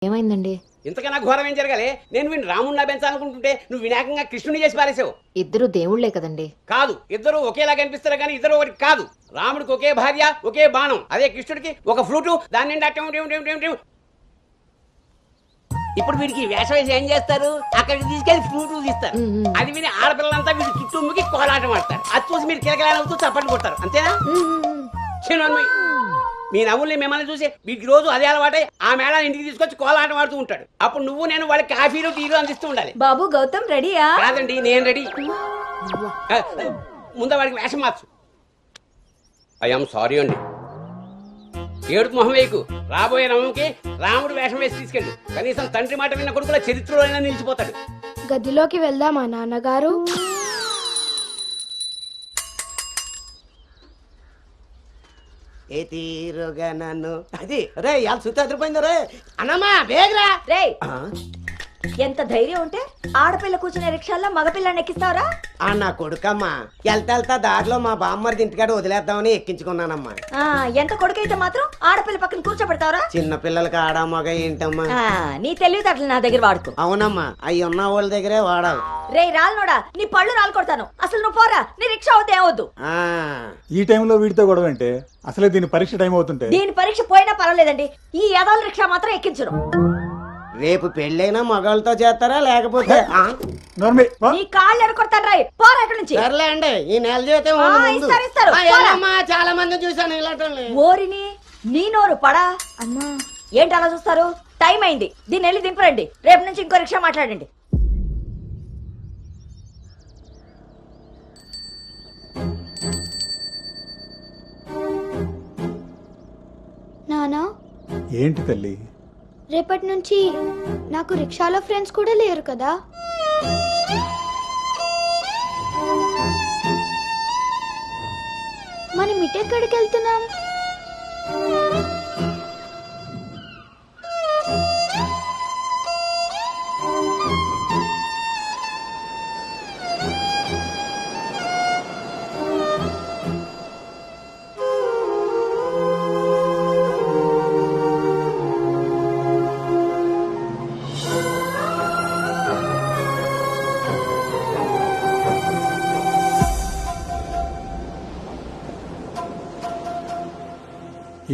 ఏమైందండి? ఇంతకన్నా ఘోరం ఏం జరగాలి? నేను వీడిని రాముడిలా పెంచాలనుకుంటుంటే నువ్వు వినాయకంగా కృష్ణుని చేసి పారేసావు. ఇద్దరు దేవుళ్లే కదండి. కాదు, ఇద్దరు ఒకేలా కనిపిస్తారు కానీ ఇద్దరు ఒకటి కాదు. రాముడికి ఒకే భార్య, ఒకే బాణం. అదే కృష్ణుడికి ఒక ఫ్లూటు, దాని నిండా టెం టెం టెం టెం టెం. ఇప్పుడు వీడికి వేషం వేసి ఏం చేస్తారు? అక్కడికి తీసుకెళ్లి ఫ్లూటు తీస్తారు. అది విని ఆడపిల్లలంతా వీడి చుట్టూ ముగి కోలాటం ఆడతారు. అది చూసి మీరు కిలకలాడుతూ చప్పట్లు కొడతారు. అంతేనా? చిన్నమ్మాయి, మీ నవ్వుల్ని మిమ్మల్ని చూసి వీడికి రోజు అదే అలవాటై ఆ మేళాన్ని ఇంటికి తీసుకొచ్చి కోలాటం ఆడుతూ ఉంటాడు. అప్పుడు నువ్వు నేను వాళ్ళకి కాఫీలు టీలు అందిస్తూ ఉండాలి. బాబు గౌతమ్ రెడీయా? కాదండి, నేను రెడీ. ముందు వాడికి వేషం మార్చు. ఐఎమ్ సారీ అండి. ఏడుపు మొహం వేయకు. రాబోయే నవంకి రాముడు వేషం వేసి తీసుకెళ్ళు. కనీసం తండ్రి మాట విన్న కొడుకుల చరిత్రలో అయినా నిలిచిపోతాడు. గదిలోకి వెళ్దామా నాన్నగారు? ఏ తీరుగా నన్ను అది రే ఇవాళ సుత్తి అదిరిపోయింది రే అన్నమ్మా బేగరా రే, ఎంత ధైర్యం ఉంటే ఆడపిల్ల కూర్చునే రిక్షాల్లో మగపిల్లని ఎక్కిస్తావరా? నా కొడుకమ్మా వెళ్తా దారిలో మా బామ్మర్ది ఇంటికాడ వదిలేద్దామని ఎక్కించుకున్నానమ్మా. ఎంత కొడుకైతే మాత్రం ఆడపిల్ల పక్కన కూర్చోబెడతావరా? చిన్న పిల్లలకి ఆడా మగ ఏంటమ్మా? నీ తెలివితేటలు నా దగ్గర వాడుకో. అవునమ్మా, అవి ఉన్న వాళ్ళ దగ్గరే వాడాలి. రే రాలనోడా, నీ పళ్ళు రాలు కొడతాను. అసలు నువ్వు పోరా, నీ రిక్షా అవుతే ఏమవుద్దు. ఈ టైంలో వీడితో గొడవ అంటే అసలే దీని పరీక్ష టైం అవుతుంటే దీని పరీక్ష పోయినా పర్వాలేదండి, ఈ యదాల రిక్షా మాత్రం ఎక్కించరు. రేపు పెళ్ళైనా మగాళ్ళతో చేస్తారా లేకపోతే నీ కాళ్ళు ఎరకొడతాను రాయి, పోరా ఇక్కడి నుంచి. సర్లే అండి, ఈ నెల జీతం ఇస్తారు. చాలా మంది చూసాను ఇలాంటి. ఓరిని నీ నోరు పడా అమ్మా. ఏంటి అలా చూస్తారు? టైం అయింది, దీన్ని వెళ్ళి దింపరండి. రేపు నుంచి ఇంకో రిక్షా మాట్లాడండి. నానా, ఏంటి తల్లి? రేపటి నుంచి నాకు రిక్షాలో ఫ్రెండ్స్ కూడా లేరు కదా? మనం ఇటెక్కడికి వెళ్తున్నాం?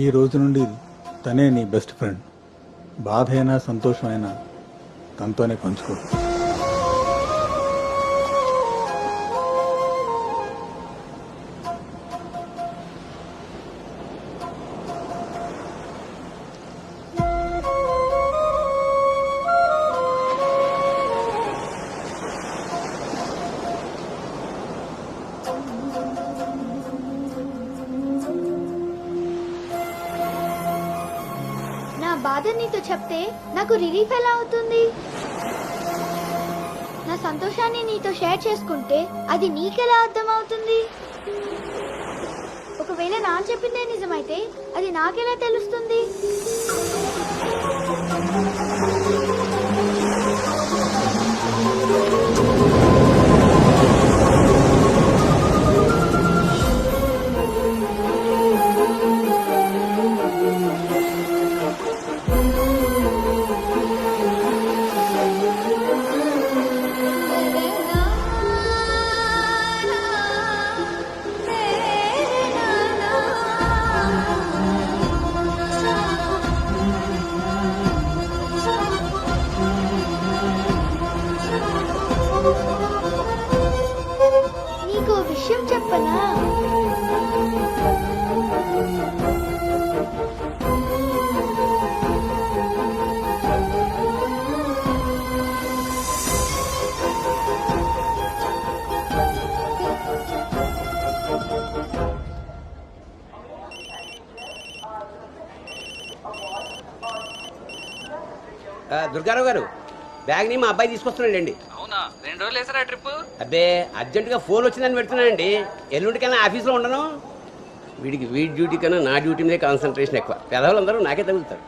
ఈ రోజు నుండి తనే నీ బెస్ట్ ఫ్రెండ్. బాధ అయినా సంతోషమైనా తనతోనే పంచుకో. బాధ నీతో చెప్తే నాకు రిలీఫ్ ఎలా అవుతుంది? నా సంతోషాన్ని నీతో షేర్ చేసుకుంటే అది నీకెలా అర్థం అవుతుంది? ఒకవేళ నా చెప్పిందే నిజమైతే అది నాకెలా తెలుస్తుంది? నీకు విషయం చెప్పనా? దుర్గారావు గారు, బ్యాగ్ ని మా అబ్బాయి తీసుకొస్తున్నాడండి. అవునా? 2 రోజులు వేసారా ట్రిప్? అబ్బే, అర్జెంటుగా ఫోన్ వచ్చిందని పెడుతున్నానండి. ఎల్లుండికన్నా ఆఫీస్లో ఉండను. వీడికి వీడి డ్యూటీ కన్నా నా డ్యూటీ మీద కాన్సన్ట్రేషన్ ఎక్కువ. పెదవులందరూ నాకే తగులుతారు.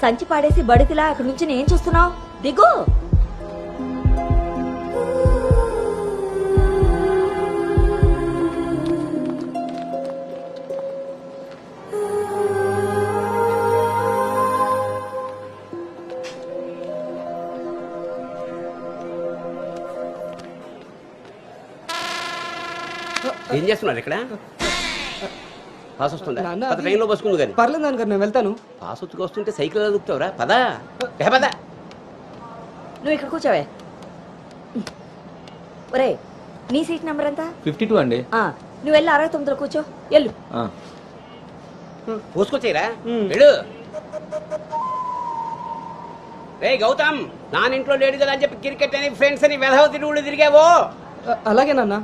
సంచి పాడేసి బడితిలా అక్కడి నుంచి ఏం చూస్తున్నావు? దిగు. ఏం చేస్తున్నారు ఇక్కడ? పాస్ వస్తుందా? నాన్న, పద, ట్రైన్లో బస్సుకుంది కానీ. పర్లేదు నాన్నగారు, నేను వెళ్తాను. పాస్ వచ్చుకు వస్తుంటే సైకిల్ దొక్కుతావురా? పదా పదా. నువ్వు ఇక్కడ కూర్చోవే. ఒరే, నీ సీట్ నెంబర్ ఎంత? 52 అండి. నువ్వు వెళ్ళి 69లో కూర్చో. వెళ్ళు. పోసుకొచ్చేయరా, వెళ్ళు. రే గౌతమ్, నాన్న ఇంట్లో లేడు కదా అని చెప్పి క్రికెట్ అని ఫ్రెండ్స్ అని వెధవ తిరుగుళ్ళు తిరిగావో. అలాగే నాన్న.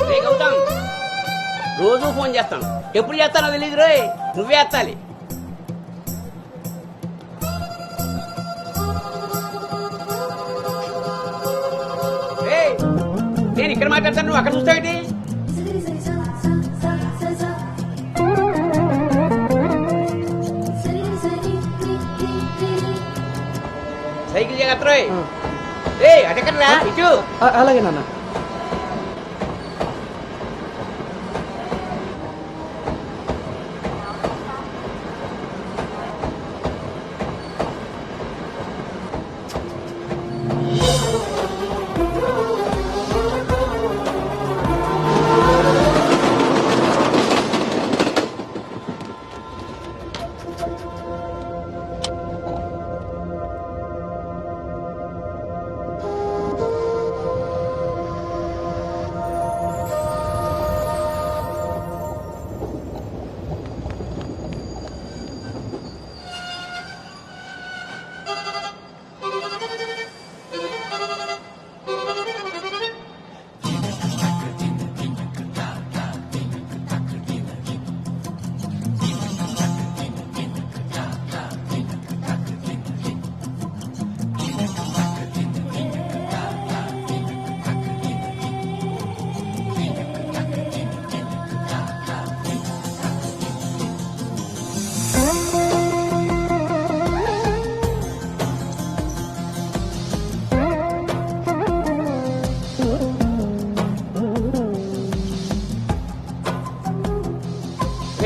రే గౌతమ్, రోజు ఫోన్ చేస్తాను, ఎప్పుడు చేస్తానో తెలియదు రోయ్, నువ్వే ఎత్తాలి. రేయ్, నేను ఇక్కడ మాట్లాడతాను, నువ్వు అక్కడ చూస్తావేంటి? సైకిల్ జాగ్రత్త రోయ్. ఏయ్ అటెక్కడ్రా, ఇటు. అలాగే నాన్న.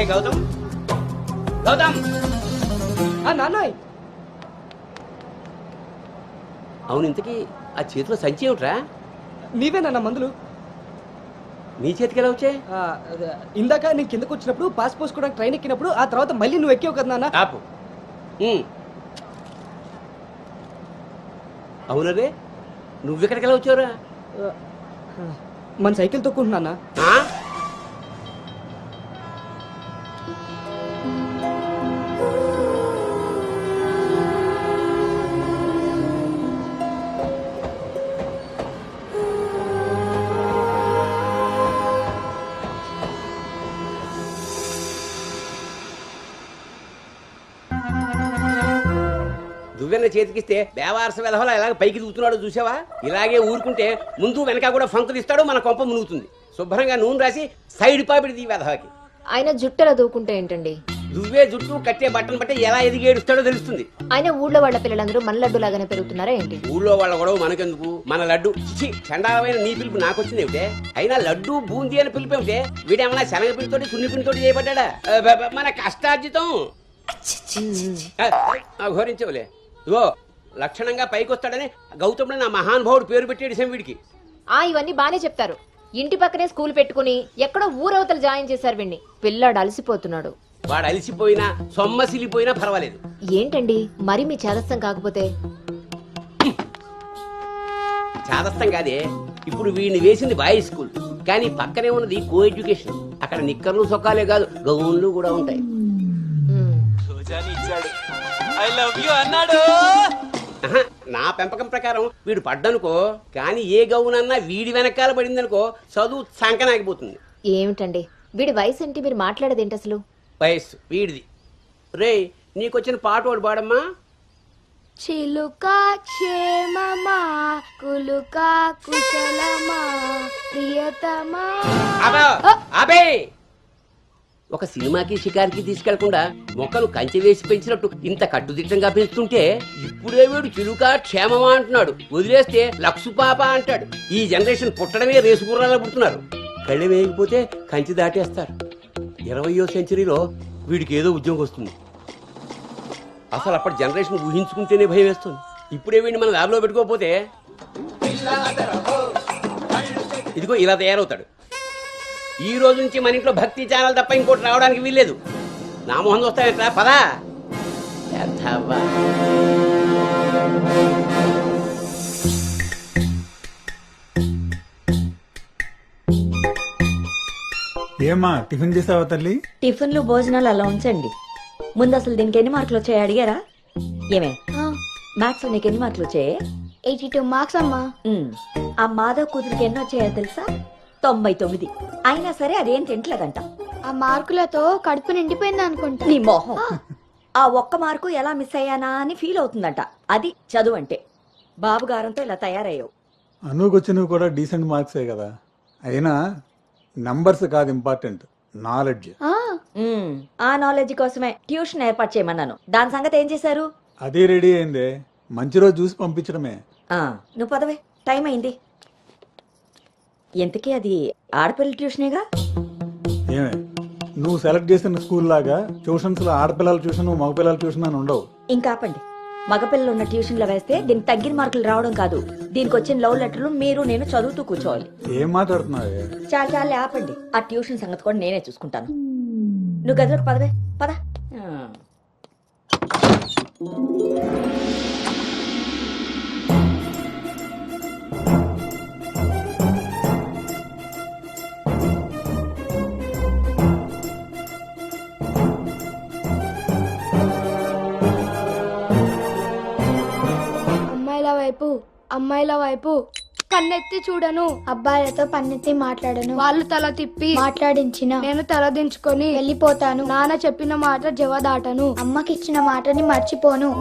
గౌతమ్, గౌతమ్. నాన్నయ్, అవును, ఇంతకీ ఆ చేతిలో సంచి ఏమిట్రా? నీవే నాన్న మందులు. నీ చేతికి ఎలా వచ్చాయి? ఇందాక నేను కిందకు వచ్చినప్పుడు పాస్ పోసుకోవడానికి ట్రైన్ ఎక్కినప్పుడు, ఆ తర్వాత మళ్ళీ నువ్వు ఎక్కావు కదా నాన్న. ఆపు. అవునరే, నువ్వెక్కడికి ఎలా వచ్చావురా? మన సైకిల్ తొక్కుంటున్నా. దువ్వెన్న చేతికిస్తే దేవారస వెధవలా ఎలాగ పైకి దూకుతున్నాడో చూసావా? ఇలాగే ఊరుకుంటే ముందు వెనక కూడా ఫంకులు ఇస్తాడు, మన కొంప మునుగుతుంది. శుభ్రంగా నూనె రాసి సైడ్ పాపిడి వెధవకి. ఆయన జుట్టలా దూకుంటే ఏంటండి? దువ్వే జుట్టు కట్టే బట్టను బట్టి ఎలా ఎదిగి ఏడుస్తాడో తెలుస్తుంది. ఆయన ఊళ్ళో వాళ్ళ పిల్లలందరూ మన లడ్డు లాగానే పెరుగుతున్నారా ఏంటి? ఊళ్ళో వాళ్ళ గొడవ మనకెందుకు? మన లడ్డు చండాలమైన నీ పిలుపు నాకొచ్చింది ఏమిటే? అయినా లడ్డు బూందీ అని పిలుపు ఏమిటే? వీడేమన్నా శనగపిండితోటి సున్నిపిండితోటి చేయబడ్డా? మన కష్టార్జితం. ఘోరించవులే. ఇగో లక్షణంగా పైకొస్తాడని గౌతముడు నా మహానుభావుడు పేరు పెట్టాడు వీడికి. ఇవన్నీ బానే చెప్తారు. ఇంటి పక్కనే స్కూల్ పెట్టుకుని ఎక్కడో ఊరవతలు జాయిన్ చేశారు వీడిని. పిల్లాడు అలసిపోతున్నాడు. వాడు అలసిపోయినా సొమ్మసిలిపోయినా పర్వాలేదు. ఏంటండి మరి మీ చేదస్తం కాకపోతే? చాదస్తం కాదే, ఇప్పుడు వీడిని వేసింది బాయ్స్ స్కూల్, కానీ పక్కనే ఉన్నది కో ఎడ్యుకేషన్. అక్కడ నిక్కర్లు సొక్కాలే కాదు, గౌన్లు కూడా ఉంటాయి. నా పెంపకం ప్రకారం వీడు పడ్డనుకో, కానీ ఏ గౌనన్నా వీడి వెనకాల పడిందనుకో చదువు సంకనాగిపోతుంది. ఏమిటండి వీడి వయసు ఏంటి? మీరు మాట్లాడేది ఏంటి అసలు? వయస్సు వీడిది. రే, నీకొచ్చిన పాట ఒకటి పాడమ్మా. చిలుక క్షేమమా కులుక కుశలమా ప్రియతమా. అబ్బా అబే ఒక సినిమాకి షికారికి తీసుకెళ్లకుండా మొక్కలు కంచె వేసి పెంచినట్టు ఇంత కట్టుదిట్టంగా పెంచుతుంటే ఇప్పుడే వీడు చిలుక క్షేమమా అంటున్నాడు. వదిలేస్తే లక్సు పాప అంటాడు. ఈ జనరేషన్ పుట్టడమే రేసు గుర్రాలా పుడుతున్నారు. కళ్ళు వేయకపోతే కంచె దాటేస్తారు. 20వ సెంచరీలో వీడికి ఏదో ఉద్యోగం వస్తుంది. అసలు అప్పటి జనరేషన్ ఊహించుకుంటేనే భయం వేస్తుంది. ఇప్పుడే వీడిని మన దారిలో పెట్టుకోకపోతే ఇదిగో ఇలా తయారవుతాడు. ఈ రోజు నుంచి మన ఇంట్లో భక్తి ఛానల్ తప్ప ఇంకోటి రావడానికి వీల్లేదు. నా మొహం వస్తాయంట పదా. ఏమా టిఫిన్ చేసావా తల్లి? టిఫిన్లు భోజనాలు అలా ఉంచండి. ముందు అసలు దీనికి ఎన్ని మార్కులు వచ్చాయి అడిగారా? ఏమే మ్యాథ్స్ నీకు ఎన్ని మార్కులు వచ్చాయి? 82 మార్క్స్ అమ్మా. ఆ మాధవ్ కూతురికి ఎన్నో వచ్చాయో తెలుసా? 99. అయినా సరే అదేం తింటలేదంట. ఆ మార్కులతో కడుపు నిండిపోయింది అనుకుంటా. నీ మొహం. ఆ ఒక్క మార్కు ఎలా మిస్ అయ్యానా అని ఫీల్ అవుతుందంట. అది చదువు అంటే. బాబు గారంతో ఇలా తయారయ్యావు. అనుకు వచ్చినవి కూడా డీసెంట్ మార్క్సే కదా. అయినా నంబర్స్ కాదు ఇంపార్టెంట్, నాలెడ్జ్. ఆ నాలెడ్జ్ కోసమే ట్యూషన్ ఏర్పాటు చేయమన్నాను. దాని సంగతి ఏం చేశారు? అది రెడీ అయిందే, మంచి రోజు చూసి పంపించడమే. నువ్వు పదవే, టైం అయింది. ఎంతకీ అది ఆడపిల్ల ట్యూషనేగా? ఏమే నువ్వు సెలెక్ట్ చేసిన స్కూల్ లాగా ట్యూషన్స్ లో ఆడపిల్లల ట్యూషన్ మగపిల్లల ట్యూషన్ అని ఉండవు. ఇంకా ఆపండి. మగపిల్లలు ఉన్న ట్యూషన్లో వేస్తే దీనికి తగ్గిన మార్కులు రావడం కాదు, దీనికి వచ్చిన లవ్ లెటర్లు మీరు నేను చదువుతూ కూర్చోవాలి. ఏం మాట్లాడుతున్నావే? చాలా ఆపండి. ఆ ట్యూషన్ సంగతి కూడా నేనే చూసుకుంటాను. నువ్వు గదిలోకి పదవే, పద. అమ్మాయిల వైపు కన్నెత్తి చూడను, అబ్బాయిలతో పన్నెత్తి మాట్లాడను, వాళ్ళు తల తిప్పి మాట్లాడించిన నేను తల దించుకొని వెళ్ళిపోతాను, నాన్న చెప్పిన మాట జవదాటను, అమ్మకిచ్చిన మాటని మర్చిపోను.